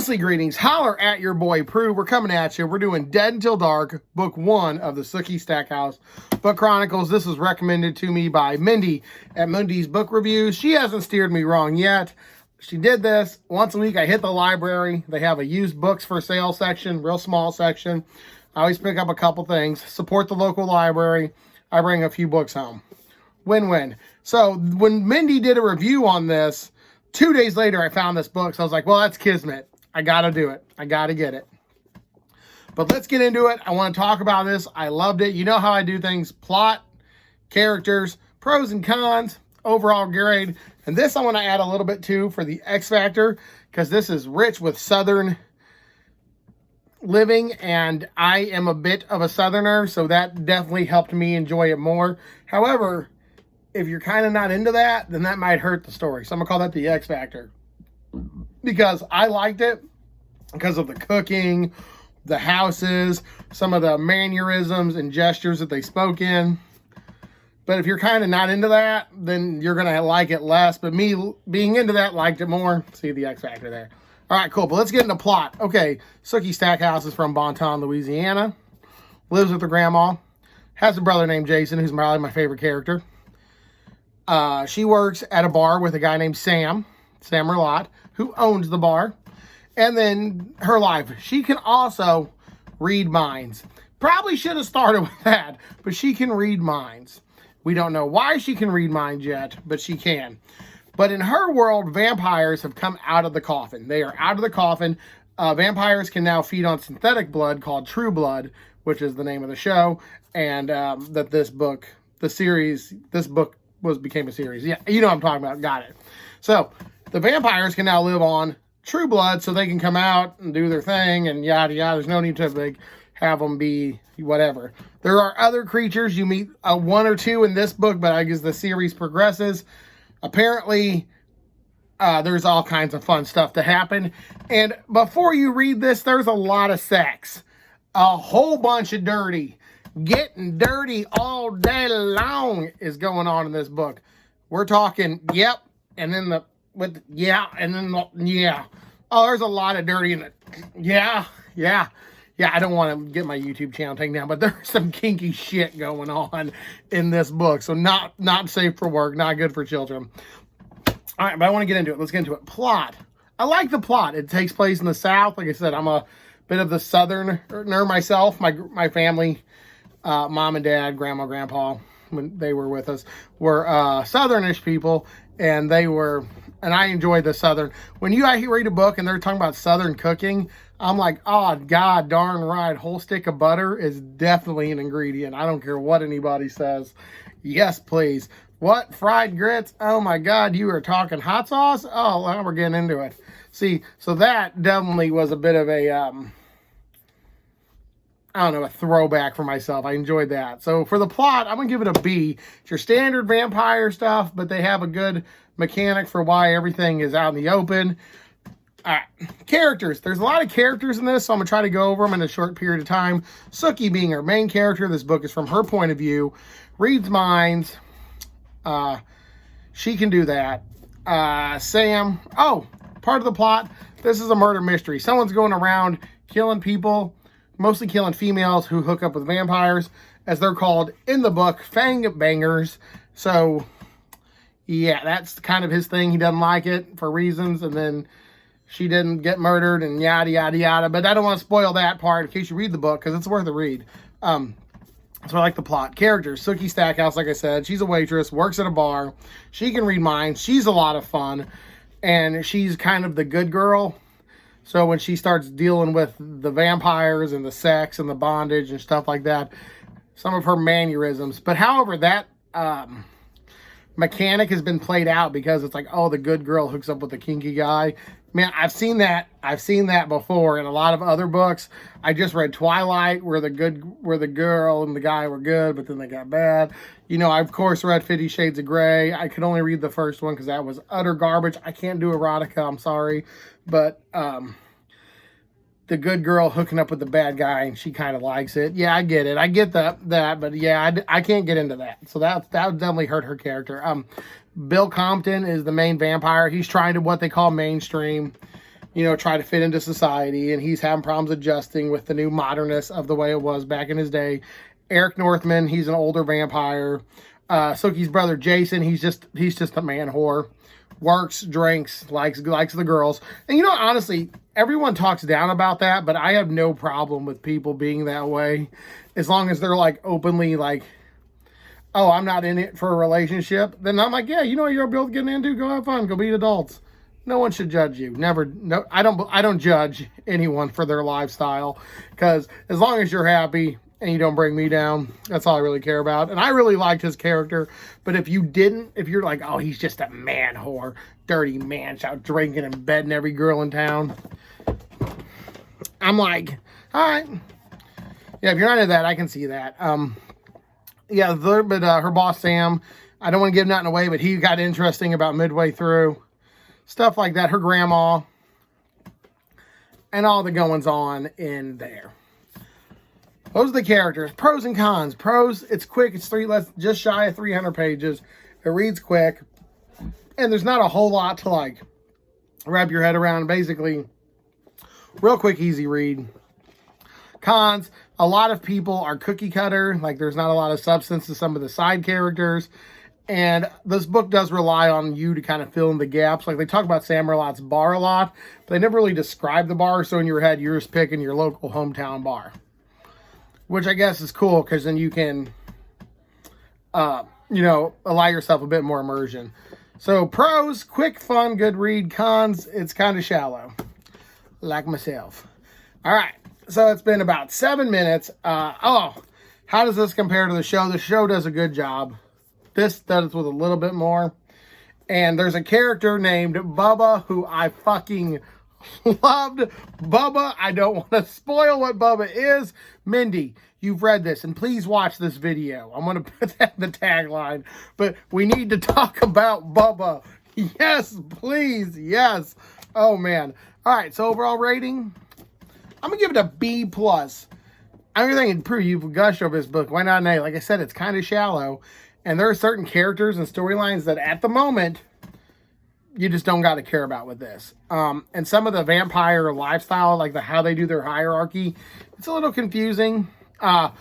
Ghostly greetings. Holler at your boy Prue. We're coming at you. We're doing Dead Until Dark, book 1 of the Sookie Stackhouse Book Chronicles. This was recommended to me by Mindy at Mindy's Book Reviews. She hasn't steered me wrong yet. She did this once a week. I hit the library. They have a used books for sale section, real small section. I always pick up a couple things. Support the local library. I bring a few books home. Win-win. So when Mindy did a review on this, 2 days later, I found this book. So I was like, well, that's kismet. I got to do it. I got to get it. But let's get into it. I want to talk about this. I loved it. You know how I do things. Plot, characters, pros and cons, overall grade. And this I want to add a little bit too for the X Factor, because this is rich with Southern living. And I am a bit of a Southerner, so that definitely helped me enjoy it more. However, if you're kind of not into that, then that might hurt the story. So I'm going to call that the X Factor. Because I liked it because of the cooking, the houses, some of the mannerisms and gestures that they spoke in. But if you're kind of not into that, then you're going to like it less. But me being into that, liked it more. See the X Factor there. All right, cool. But let's get into plot. Okay, Sookie Stackhouse is from Bonton, Louisiana. Lives with her grandma. Has a brother named Jason, who's probably my favorite character. She works at a bar with a guy named Sam Merlot, who owns the bar. And then her life. She can also read minds. Probably should have started with that, but she can read minds. We don't know why she can read minds yet, but she can. But in her world, vampires have come out of the coffin. They are out of the coffin. Vampires can now feed on synthetic blood called True Blood, which is the name of the show. And that this book, became a series. Yeah, you know what I'm talking about. Got it. So the vampires can now live on True Blood, so they can come out and do their thing and yada yada. There's no need to have them be whatever. There are other creatures. You meet one or two in this book, but I guess the series progresses. Apparently, there's all kinds of fun stuff to happen. And before you read this, there's a lot of sex. A whole bunch of dirty. Getting dirty all day long is going on in this book. We're talking, yep, and then yeah. Oh, there's a lot of dirty in it. Yeah. I don't want to get my YouTube channel taken down, but there's some kinky shit going on in this book. So not safe for work, not good for children. All right, but I want to get into it. Let's get into it. Plot. I like the plot. It takes place in the South. Like I said, I'm a bit of the Southerner myself. My family, mom and dad, grandma, grandpa, when they were with us, were Southernish people, and I enjoy the Southern. When I read a book and they're talking about Southern cooking, I'm like, oh, God darn right, whole stick of butter is definitely an ingredient. I don't care what anybody says. Yes, please. What? Fried grits? Oh, my God, you are talking hot sauce? Oh, well, we're getting into it. See, so that definitely was a bit of a a throwback for myself. I enjoyed that. So for the plot, I'm going to give it a B. It's your standard vampire stuff, but they have a good mechanic for why everything is out in the open. All right. Characters. There's a lot of characters in this, so I'm going to try to go over them in a short period of time. Sookie being our main character. This book is from her point of view. Reads minds. She can do that. Sam. Oh, part of the plot. This is a murder mystery. Someone's going around killing people. Mostly killing females who hook up with vampires, as they're called in the book, fang bangers. So, yeah, that's kind of his thing. He doesn't like it for reasons, and then she didn't get murdered and yada, yada, yada. But I don't want to spoil that part in case you read the book, because it's worth a read. So I like the plot. Characters. Sookie Stackhouse, like I said, she's a waitress, works at a bar. She can read minds. She's a lot of fun, and she's kind of the good girl. So when she starts dealing with the vampires and the sex and the bondage and stuff like that, some of her mannerisms. But however, that mechanic has been played out because it's like, oh, the good girl hooks up with the kinky guy. Man, I've seen that before in a lot of other books. I just read Twilight, where the girl and the guy were good, but then they got bad. You know, I of course read 50 Shades of Grey. I could only read the first one because that was utter garbage. I can't do erotica, I'm sorry. But the good girl hooking up with the bad guy, and she kind of likes it. Yeah, I get it. I get that, but yeah, I can't get into that. So that would definitely hurt her character. Bill Compton is the main vampire. He's trying to what they call mainstream. try to fit into society, and he's having problems adjusting with the new modernness of the way it was back in his day. Eric Northman, he's an older vampire. Sookie's brother Jason, he's just a man whore. Works, drinks, likes the girls. And honestly, everyone talks down about that, but I have no problem with people being that way, as long as they're like openly like, oh, I'm not in it for a relationship. Then I'm like, yeah, you're both getting into, go have fun, go be adults. No one should judge you. Never. No, I don't judge anyone for their lifestyle, because as long as you're happy and you don't bring me down, that's all I really care about. And I really liked his character. But if you're like, oh, he's just a man whore, dirty man, out drinking and bedding every girl in town, I'm like, all right. Yeah, if you're not into that, I can see that. Yeah, but her boss, Sam, I don't want to give nothing away, but he got interesting about midway through. Stuff like that. Her grandma. And all the goings on in there. Those are the characters. Pros and cons. Pros, it's quick. It's just shy of 300 pages. It reads quick. And there's not a whole lot to like wrap your head around. Basically, real quick, easy read. Cons, a lot of people are cookie cutter. Like, there's not a lot of substance to some of the side characters. And this book does rely on you to kind of fill in the gaps. Like, they talk about Sam Merlotte's bar a lot, but they never really describe the bar. So in your head, you're just picking your local hometown bar, which I guess is cool, because then you can, allow yourself a bit more immersion. So pros, quick, fun, good read. Cons, it's kind of shallow, like myself. All right. So it's been about 7 minutes. How does this compare to the show? The show does a good job. This does with a little bit more. And there's a character named Bubba who I fucking loved. Bubba, I don't want to spoil what Bubba is. Mindy, you've read this, and please watch this video. I'm going to put that in the tagline. But we need to talk about Bubba. Yes, please. Yes. Oh, man. All right, so overall rating, I'm going to give it a B+. I'm thinking, Prue, you've gushed over this book. Why not an A? Like I said, it's kind of shallow. And there are certain characters and storylines that at the moment, you just don't got to care about with this. And some of the vampire lifestyle, like how they do their hierarchy, it's a little confusing. I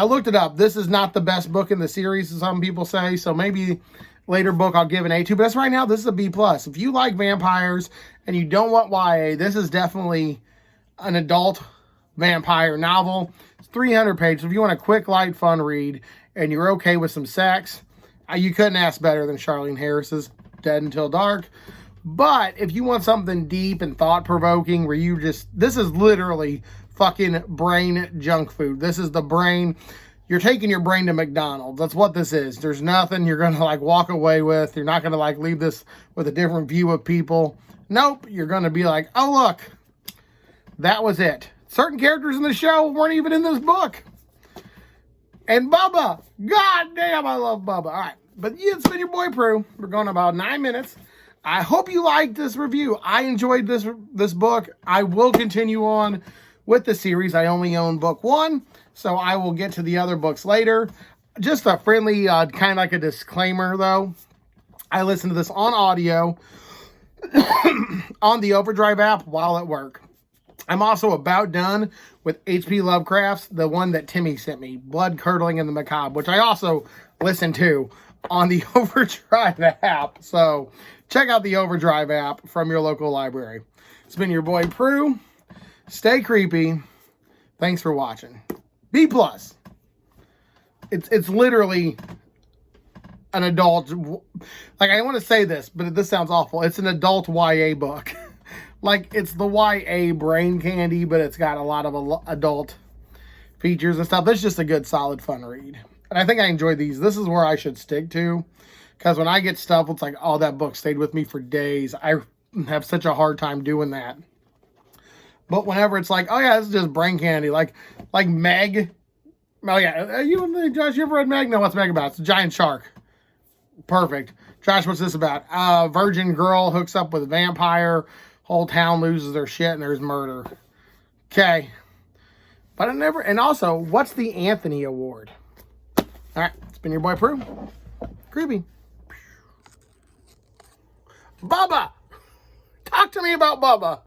looked it up. This is not the best book in the series, as some people say. So maybe later book I'll give an A to. But as right now, this is a B+. If you like vampires and you don't want YA, this is definitely an adult vampire novel. It's 300 pages. If you want a quick, light, fun read, and you're okay with some sex, you couldn't ask better than Charlaine Harris's Dead Until Dark. But if you want something deep and thought-provoking where this is literally fucking brain junk food. This is the brain. You're taking your brain to McDonald's. That's what this is. There's nothing you're going to like walk away with. You're not going to like leave this with a different view of people. Nope. You're going to be like, oh, look, that was it. Certain characters in the show weren't even in this book. And Bubba, god damn, I love Bubba. All right, but yeah, it's been your boy Prue. We're going about 9 minutes. I hope you liked this review. I enjoyed this book. I will continue on with the series. I only own book 1, so I will get to the other books later. Just a friendly, kind of like a disclaimer, though. I listen to this on audio on the Overdrive app while at work. I'm also about done with H.P. Lovecraft's, the one that Timmy sent me, Blood Curdling in the Macabre, which I also listen to on the Overdrive app. So check out the Overdrive app from your local library. It's been your boy Prue. Stay creepy. Thanks for watching. B+. It's literally an adult, like, I want to say this, but this sounds awful. It's an adult YA book. Like, it's the YA brain candy, but it's got a lot of adult features and stuff. It's just a good, solid, fun read. And I think I enjoy these. This is where I should stick to. Because when I get stuff, it's like, oh, that book stayed with me for days. I have such a hard time doing that. But whenever it's like, oh, yeah, this is just brain candy. Like Meg. Oh, yeah. Josh, you ever read Meg? No, what's Meg about? It's a giant shark. Perfect. Josh, what's this about? Virgin girl hooks up with a vampire. Whole town loses their shit and there's murder. Okay. But I never... And also, what's the Anthony Award? All right. It's been your boy Prue. Creepy. Bubba! Talk to me about Bubba.